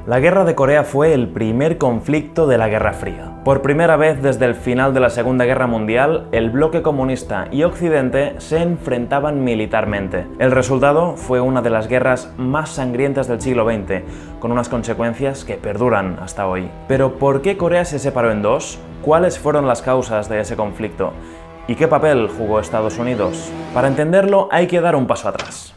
La Guerra de Corea fue el primer conflicto de la Guerra Fría. Por primera vez desde el final de la Segunda Guerra Mundial, el bloque comunista y Occidente se enfrentaban militarmente. El resultado fue una de las guerras más sangrientas del siglo XX, con unas consecuencias que perduran hasta hoy. Pero ¿por qué Corea se separó en dos? ¿Cuáles fueron las causas de ese conflicto? ¿Y qué papel jugó Estados Unidos? Para entenderlo hay que dar un paso atrás.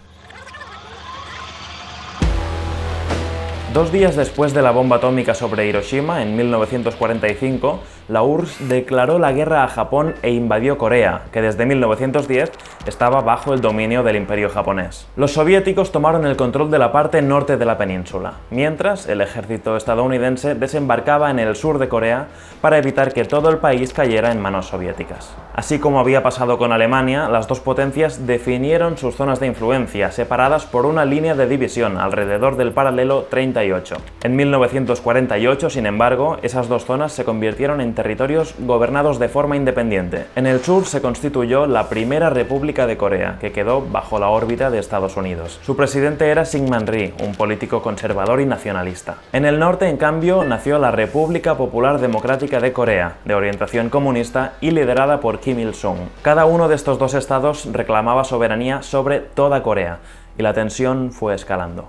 2 días después de la bomba atómica sobre Hiroshima, en 1945, la URSS declaró la guerra a Japón e invadió Corea, que desde 1910 estaba bajo el dominio del Imperio japonés. Los soviéticos tomaron el control de la parte norte de la península, mientras el ejército estadounidense desembarcaba en el sur de Corea para evitar que todo el país cayera en manos soviéticas. Así como había pasado con Alemania, las dos potencias definieron sus zonas de influencia, separadas por una línea de división alrededor del paralelo 38. En 1948, sin embargo, esas dos zonas se convirtieron en territorios gobernados de forma independiente. En el sur se constituyó la Primera República de Corea, que quedó bajo la órbita de Estados Unidos. Su presidente era Syngman Rhee, un político conservador y nacionalista. En el norte, en cambio, nació la República Popular Democrática de Corea, de orientación comunista y liderada por Kim Il-sung. Cada uno de estos dos estados reclamaba soberanía sobre toda Corea, y la tensión fue escalando.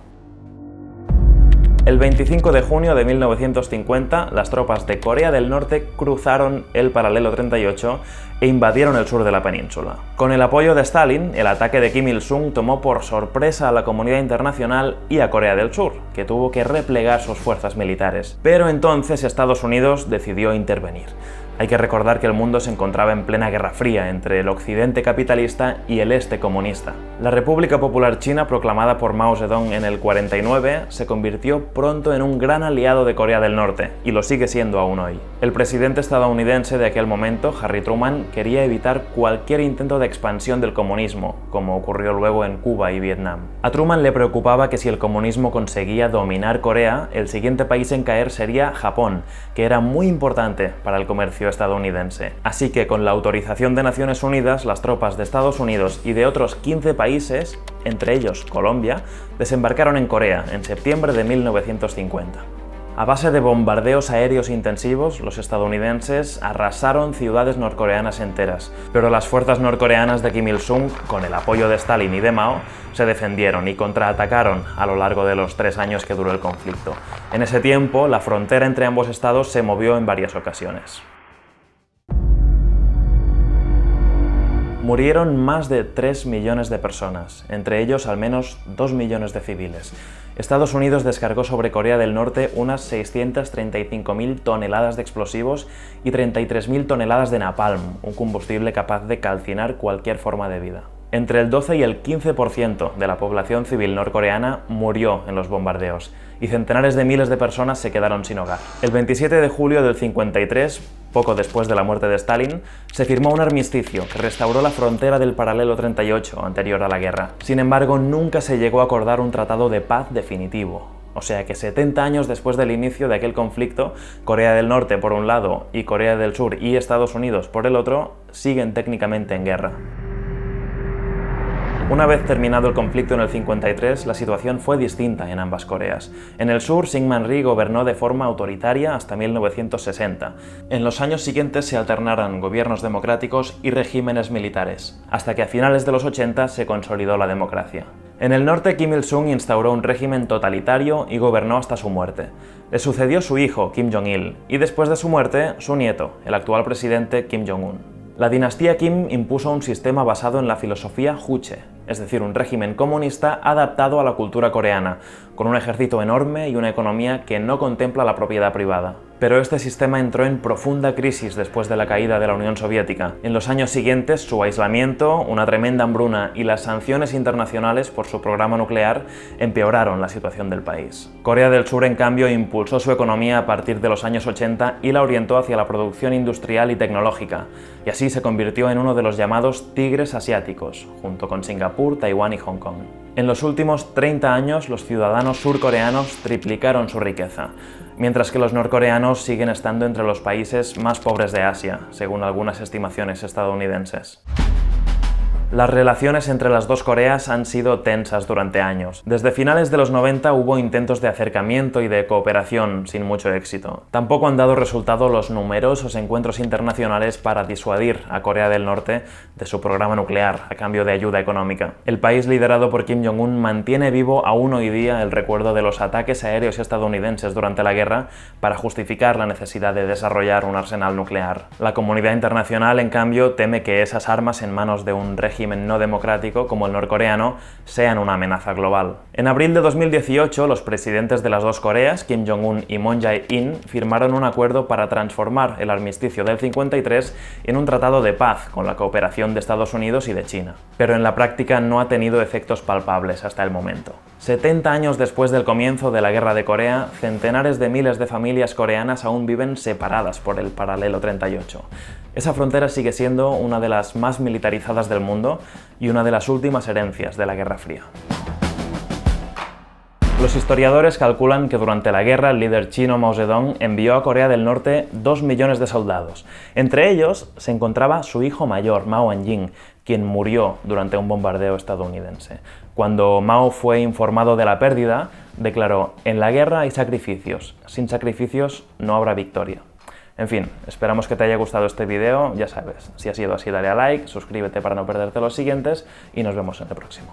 El 25 de junio de 1950, las tropas de Corea del Norte cruzaron el paralelo 38 e invadieron el sur de la península. Con el apoyo de Stalin, el ataque de Kim Il-sung tomó por sorpresa a la comunidad internacional y a Corea del Sur, que tuvo que replegar sus fuerzas militares. Pero entonces Estados Unidos decidió intervenir. Hay que recordar que el mundo se encontraba en plena Guerra Fría entre el occidente capitalista y el este comunista. La República Popular China, proclamada por Mao Zedong en el 49, se convirtió pronto en un gran aliado de Corea del Norte, y lo sigue siendo aún hoy. El presidente estadounidense de aquel momento, Harry Truman, quería evitar cualquier intento de expansión del comunismo, como ocurrió luego en Cuba y Vietnam. A Truman le preocupaba que si el comunismo conseguía dominar Corea, el siguiente país en caer sería Japón, que era muy importante para el comercio estadounidense. Así que con la autorización de Naciones Unidas, las tropas de Estados Unidos y de otros 15 países, entre ellos Colombia, desembarcaron en Corea en septiembre de 1950. A base de bombardeos aéreos intensivos, los estadounidenses arrasaron ciudades norcoreanas enteras, pero las fuerzas norcoreanas de Kim Il-sung, con el apoyo de Stalin y de Mao, se defendieron y contraatacaron a lo largo de los 3 años que duró el conflicto. En ese tiempo, la frontera entre ambos estados se movió en varias ocasiones. Murieron más de 3 millones de personas, entre ellos al menos 2 millones de civiles. Estados Unidos descargó sobre Corea del Norte unas 635.000 toneladas de explosivos y 33.000 toneladas de napalm, un combustible capaz de calcinar cualquier forma de vida. Entre el 12 y el 15% de la población civil norcoreana murió en los bombardeos, y centenares de miles de personas se quedaron sin hogar. El 27 de julio del 53, poco después de la muerte de Stalin, se firmó un armisticio que restauró la frontera del paralelo 38 anterior a la guerra. Sin embargo, nunca se llegó a acordar un tratado de paz definitivo. O sea que 70 años después del inicio de aquel conflicto, Corea del Norte por un lado y Corea del Sur y Estados Unidos por el otro siguen técnicamente en guerra. Una vez terminado el conflicto en el 53, la situación fue distinta en ambas Coreas. En el sur, Syngman Rhee gobernó de forma autoritaria hasta 1960. En los años siguientes se alternaron gobiernos democráticos y regímenes militares, hasta que a finales de los 80 se consolidó la democracia. En el norte, Kim Il-sung instauró un régimen totalitario y gobernó hasta su muerte. Le sucedió su hijo, Kim Jong-il, y después de su muerte, su nieto, el actual presidente Kim Jong-un. La dinastía Kim impuso un sistema basado en la filosofía Juche, es decir, un régimen comunista adaptado a la cultura coreana, con un ejército enorme y una economía que no contempla la propiedad privada. Pero este sistema entró en profunda crisis después de la caída de la Unión Soviética. En los años siguientes, su aislamiento, una tremenda hambruna y las sanciones internacionales por su programa nuclear empeoraron la situación del país. Corea del Sur, en cambio, impulsó su economía a partir de los años 80 y la orientó hacia la producción industrial y tecnológica, y así se convirtió en uno de los llamados tigres asiáticos, junto con Singapur, Taiwán y Hong Kong. En los últimos 30 años, los ciudadanos surcoreanos triplicaron su riqueza, mientras que los norcoreanos siguen estando entre los países más pobres de Asia, según algunas estimaciones estadounidenses. Las relaciones entre las dos Coreas han sido tensas durante años. Desde finales de los 90 hubo intentos de acercamiento y de cooperación sin mucho éxito. Tampoco han dado resultado los numerosos encuentros internacionales para disuadir a Corea del Norte de su programa nuclear a cambio de ayuda económica. El país liderado por Kim Jong-un mantiene vivo aún hoy día el recuerdo de los ataques aéreos estadounidenses durante la guerra para justificar la necesidad de desarrollar un arsenal nuclear. La comunidad internacional, en cambio, teme que esas armas en manos de un régimen no democrático como el norcoreano sean una amenaza global. En abril de 2018, los presidentes de las dos Coreas, Kim Jong-un y Moon Jae-in, firmaron un acuerdo para transformar el armisticio del 53 en un tratado de paz con la cooperación de Estados Unidos y de China. Pero en la práctica no ha tenido efectos palpables hasta el momento. 70 años después del comienzo de la Guerra de Corea, centenares de miles de familias coreanas aún viven separadas por el paralelo 38. Esa frontera sigue siendo una de las más militarizadas del mundo y una de las últimas herencias de la Guerra Fría. Los historiadores calculan que durante la guerra el líder chino Mao Zedong envió a Corea del Norte 2 millones de soldados. Entre ellos se encontraba su hijo mayor, Mao Anjing, quien murió durante un bombardeo estadounidense. Cuando Mao fue informado de la pérdida, declaró: "En la guerra hay sacrificios, sin sacrificios no habrá victoria". En fin, esperamos que te haya gustado este vídeo, ya sabes, si ha sido así dale a like, suscríbete para no perderte los siguientes y nos vemos en el próximo.